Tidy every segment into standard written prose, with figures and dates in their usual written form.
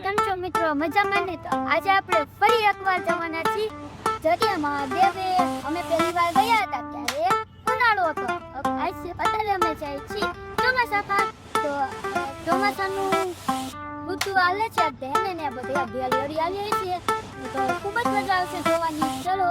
કેમ છો મિત્રો? મજામાં ને? તો આજે આપણે ફરી એકવાર જવાના છીએ જગ્યામાં દેવે. અમે પહેલી વાર ગયા હતા ત્યારે ઉનાળો હતો. અત્યારે અમે જાય છીએ ચોમાસામાં. તો ચોમાસાનું ઋતુ હાલે છે તેને ને બધી હરિયાળી આવી છે તો ખૂબ જ મજા આવશે જોવાની. ચલો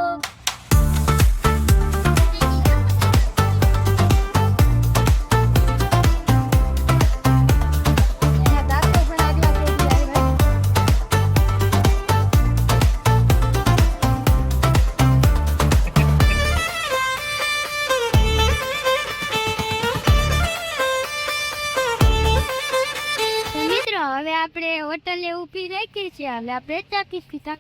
હવે આપણે હોટલે ઊભી રાખી છે. હવે આપણે ચાકી સીધા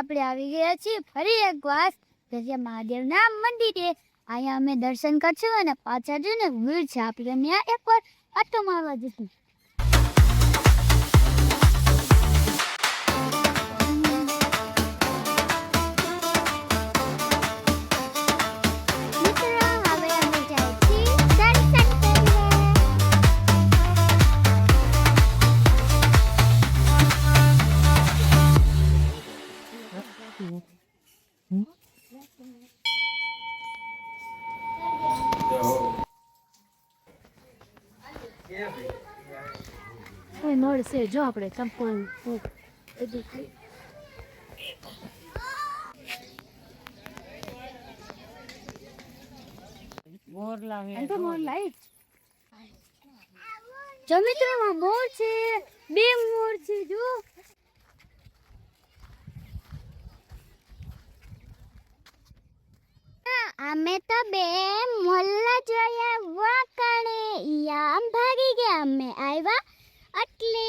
આપણે આવી ગયા છીએ ફરી એકવાર જગ્યા મહાદેવના મંદિરે. અહીંયા અમે દર્શન કરશું અને પાછા જઈને ભીડ છે આપણે ત્યાં એકવાર આટો મારવા જઈશું. મળશે જો આપણે ચંપલ જો મિત્રો મોર છે, બે મોર છે. જો અમે તો બે મોલ્લા જોયા વાકણે યામ ભાગી ગયા. અમે આવ્યા એટલે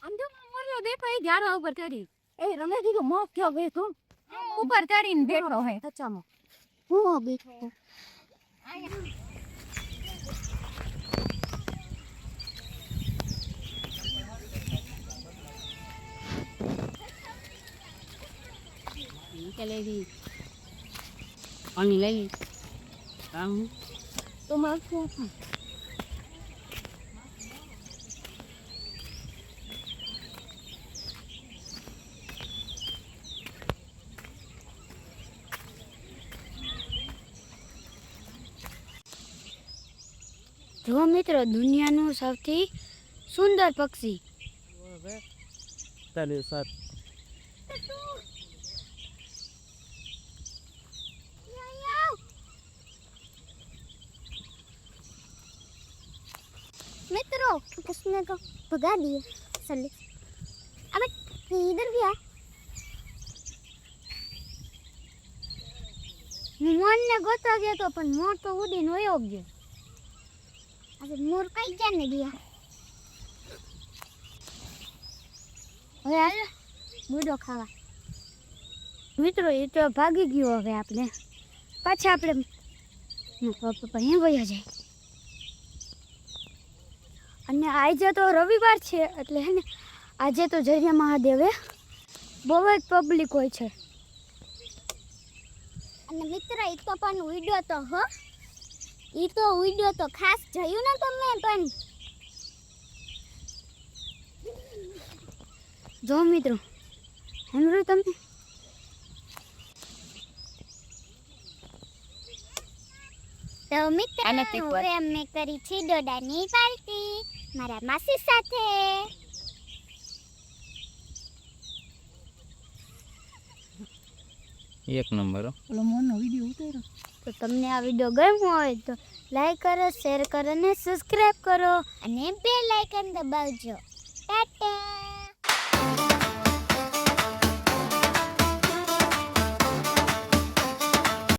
આમ જો મોરિયો દેખાય ઝાડવા ઉપર ચડી. એ રમે કીધું મોક થયો બે તું ઉપર ચડીને બેઠો હે સચ્ચામાં. હું બેઠો કે લેવી પાણી લઈ કામ તો મારું જો મિત્રો દુનિયાનું સૌથી સુંદર પક્ષી मित्रों किसने को भगा दिया चलिए अबे इधर भी आ मोर ने गोता गया तो पण मोर तो उड़ीने वयो गयो अबे मोर कई जाने दिया હવે આ બુડો ખાવા મિત્રો એ તો ભાગી ગયો. હવે આપણે પાછા આપણે પપ્પા અહીં વયા જાય. અને આજે તો રવિવાર છે એટલે હે ને આજે તો જરિયા મહાદેવે બહુ જ પબ્લિક હોય છે. અને મિત્ર એ તો પણ વિડિયો તો હો એ તો વિડિયો તો ખાસ જોયું ને તમે પણ જો મિત્રો સાંભળ્યું તમે તો મિત્ર હવે અમે કરી છે ડોડાની પાર્ટી મારા માસી સાથે. એક નંબર ઓલો મોનો વિડિયો ઉતાર્યો. તો તમને આ વિડિયો ગમ્યો હોય તો લાઈક કરો, શેર કરો અને સબસ્ક્રાઇબ કરો અને બેલ આઇકન દબાવજો. ટાટા.